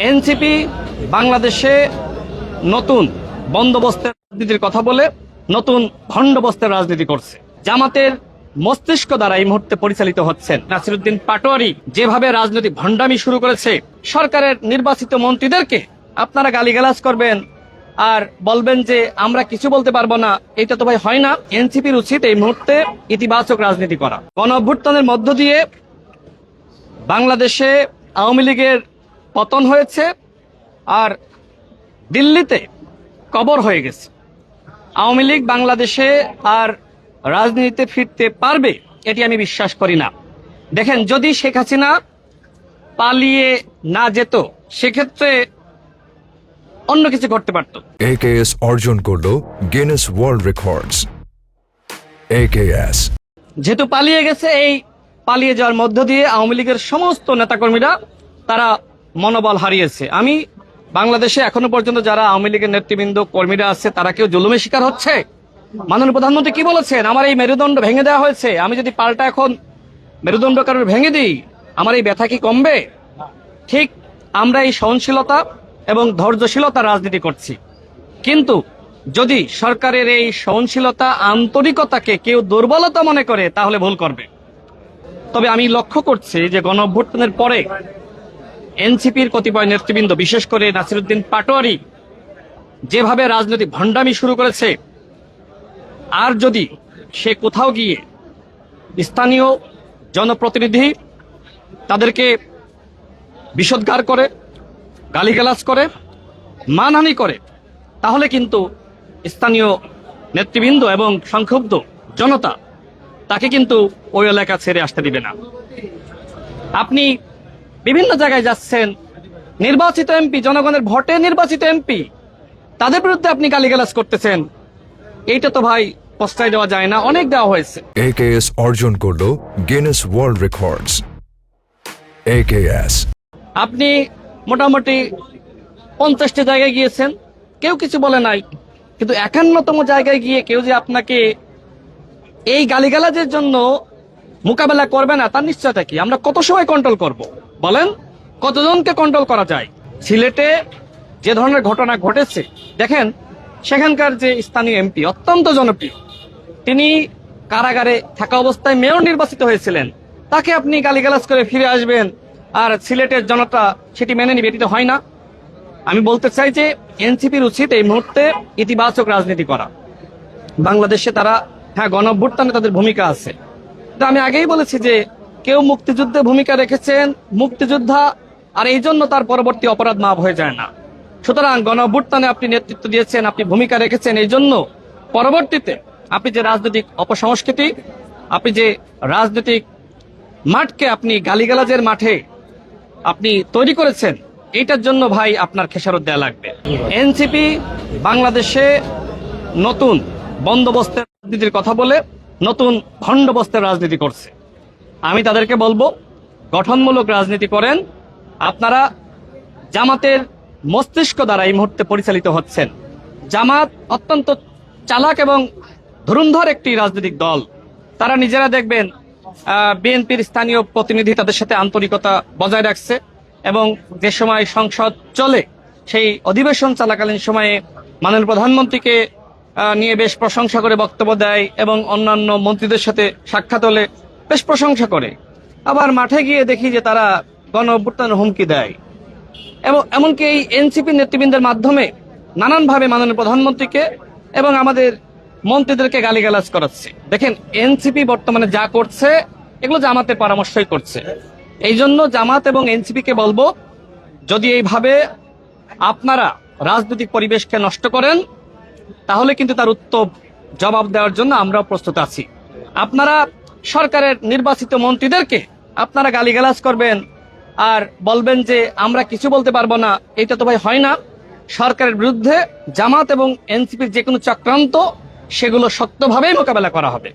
NCP বাংলাদেশে নতুন বন্দোবস্তের রাজনীতির কথা বলে নতুন ভণ্ডবস্তের রাজনীতি করছে। জামাতের মস্তিষ্ক দ্বারা এই মুহূর্তে পরিচালিত হচ্ছেন নাসিরউদ্দিন পাটোয়ারি যেভাবে রাজনৈতিক ভণ্ডামি শুরু করেছে। সরকারের নির্বাচিত মন্ত্রীদেরকে আপনারা গালিগালাজ করবেন আর বলবেন যে আমরা কিছু বলতে পারবো না, এটা তো ভাই হয় না। এনসিপির উচিত এই মুহূর্তে ইতিবাচক রাজনীতি করা। গণঅভ্যুত্থানের মধ্য দিয়ে বাংলাদেশে আওয়ামী লীগের পতন হয়েছে আর দিল্লিতে কবর হয়ে গেছে। আওয়ামী লীগ বাংলাদেশে আর রাজনীতিতে ফিরতে পারবে এটি আমি বিশ্বাস করি না। দেখেন, যদি শেখ হাসিনা পালিয়ে না যেত সেক্ষেত্রে অন্য কিছু করতে পারত। AKS অর্জন করলো গিনেস ওয়ার্ল্ড রেকর্ডস। AKS যেহেতু পালিয়ে গেছে, এই পালিয়ে যাওয়ার মধ্য দিয়ে আওয়ামী লীগের সমস্ত নেতাকর্মীরা তারা মনোবল হারিয়েছে। আমি বাংলাদেশে এখনো পর্যন্ত যারা আওয়ামী লীগের নেতৃবৃন্দ কর্মীরা আছে তারা কেউ জুলুমের শিকার হচ্ছে। মাননীয় প্রধানমন্ত্রী কি বলেছেন? আমার এই মেরুদণ্ড ভেঙে দেওয়া হয়েছে, আমি যদি পাল্টা এখন মেরুদণ্ড কারোর ভেঙে দিই আমার এই ব্যথা কি কমবে? ঠিক আমরা এই সহনশীলতা এবং ধৈর্যশীলতা রাজনীতি করছি, কিন্তু যদি সরকারের এই সহনশীলতা আন্তরিকতাকে কেউ দুর্বলতা মনে করে তাহলে ভুল করবে। তবে আমি লক্ষ্য করছি যে গণঅভ্যুত্থানের পরে এনসিপির কতিপয় নেতৃবৃন্দ, বিশেষ করে নাসিরউদ্দিন পাটোয়ারি যেভাবে রাজনৈতিক ভণ্ডামি শুরু করেছে, আর যদি সে কোথাও গিয়ে স্থানীয় জনপ্রতিনিধি তাদেরকে বিষোদ্গার করে, গালিগালাজ করে, মানহানি করে, তাহলে কিন্তু স্থানীয় নেতৃবৃন্দ এবং সংক্ষুব্ধ জনতা তাকে কিন্তু ওই এলাকা ছেড়ে আসতে দিবে না। আপনি বিভিন্ন জায়গায় যাচ্ছেন, নির্বাচিত এমপি, জনগণের ভোটে নির্বাচিত এমপি, তাদের বিরুদ্ধে আপনি গালিগালাজ করতেছেন। এইটা তো ভাই প্রশ্রয় দেওয়া যায় না, অনেক দেওয়া হয়েছে। AKS অর্জন করলো গিনেস ওয়ার্ল্ড রেকর্ডস। AKS আপনি মোটামুটি 50টি জায়গায় গিয়েছেন, কেউ কিছু বলে নাই, কিন্তু 51তম জায়গায় গিয়ে কেউ যে আপনাকে এই গালিগালাজের জন্য মোকাবেলা করবে না তার নিশ্চয়তা কি? আমরা কত সময় কন্ট্রোল করব বলেন? কতজনকে কন্ট্রোল করা যায়? সিলেটে যে ধরনের ঘটনা ঘটেছে দেখেন, সেখানকার যে স্থানীয় এমপি অত্যন্ত জনপ্রিয়, তিনি কারাগারে থাকা অবস্থায় মেয়র নির্বাচিত হয়েছিলেন, তাকে আপনি গালিগালাজ করে ফিরে আসবেন আর সিলেটের জনতা সেটি মেনে নিবে? এটি তো হয় না। আমি বলতে চাই যে এনসিপির উচিত এই মুহূর্তে ইতিবাচক রাজনীতি করা। বাংলাদেশে তারা, হ্যাঁ, গণঅভ্যুত্থানে তাদের ভূমিকা আছে, তো আমি আগেই বলেছি যে কেউ মুক্তিযুদ্ধে ভূমিকা রেখেছেন, মুক্তিযোদ্ধা, আর এই জন্য তার পরবর্তী অপরাধ মাফ হয়ে যায় না। সুতরাং গণঅভ্যুত্থানে আপনি নেতৃত্ব দিয়েছেন, আপনি ভূমিকা রেখেছেন, এই জন্য পরবর্তীতে আপনি যে রাজনৈতিক অপসংস্কৃতি, আপনি যে রাজনৈতিক মাঠকে আপনি গালিগালাজের মাঠে আপনি তৈরি করেছেন, এইটার জন্য ভাই আপনার খেসারত দেয়া লাগবে। এনসিপি বাংলাদেশে নতুন বন্দোবস্তের রাজনীতির কথা বলে নতুন ভণ্ডবস্তের রাজনীতি করছে। আমি তাদেরকে বলবো, গঠনমূলক রাজনীতি করেন। আপনারা জামাতের মস্তিষ্ক দ্বারা এই মুহূর্তে পরিচালিত হচ্ছেন। জামাত অত্যন্ত চালাক এবং ধুরন্ধর একটি রাজনৈতিক দল। তারা নিজেরা দেখবেন বিএনপির স্থানীয় প্রতিনিধি তাদের সাথে আন্তরিকতা বজায় রাখছে এবং যে সময় সংসদ চলে সেই অধিবেশন চলাকালীন সময়ে মাননীয় প্রধানমন্ত্রীকে নিয়ে বেশ প্রশংসা করে বক্তব্য দেয় এবং অন্যান্য মন্ত্রীদের সাথে সাক্ষাৎ হলে বেশ প্রশংসা করে। আবার মাঠে গিয়ে দেখি যে তারা গণঅভ্যুত্থানের হুমকি দেয় এবং এমনকি এই এনসিপি নেতৃবৃন্দের মাধ্যমে নানানভাবে মাননীয় প্রধানমন্ত্রীকে এবং আমাদের মন্ত্রীদেরকে গালিগালাজ করাচ্ছে। দেখেন, এনসিপি বর্তমানে যা করছে এগুলো জামাতের পরামর্শই করছে। এই জন্য জামাত এবং এনসিপিকে বলবো, যদি এইভাবে আপনারা রাজনৈতিক পরিবেশকে নষ্ট করেন তাহলে কিন্তু তার উত্তম জবাব দেওয়ার জন্য আমরাও প্রস্তুত আছি। আপনারা সরকারের নির্বাচিত মন্ত্রীদেরকে আপনারা গালিগালাজ করবেন আর বলবেন যে আমরা কিছু বলতে পারবো না, এটা তো ভাই হয় না। সরকারের বিরুদ্ধে জামাত এবং এনসিপির যে কোনো চক্রান্ত সেগুলো শক্তভাবেই মোকাবেলা করা হবে।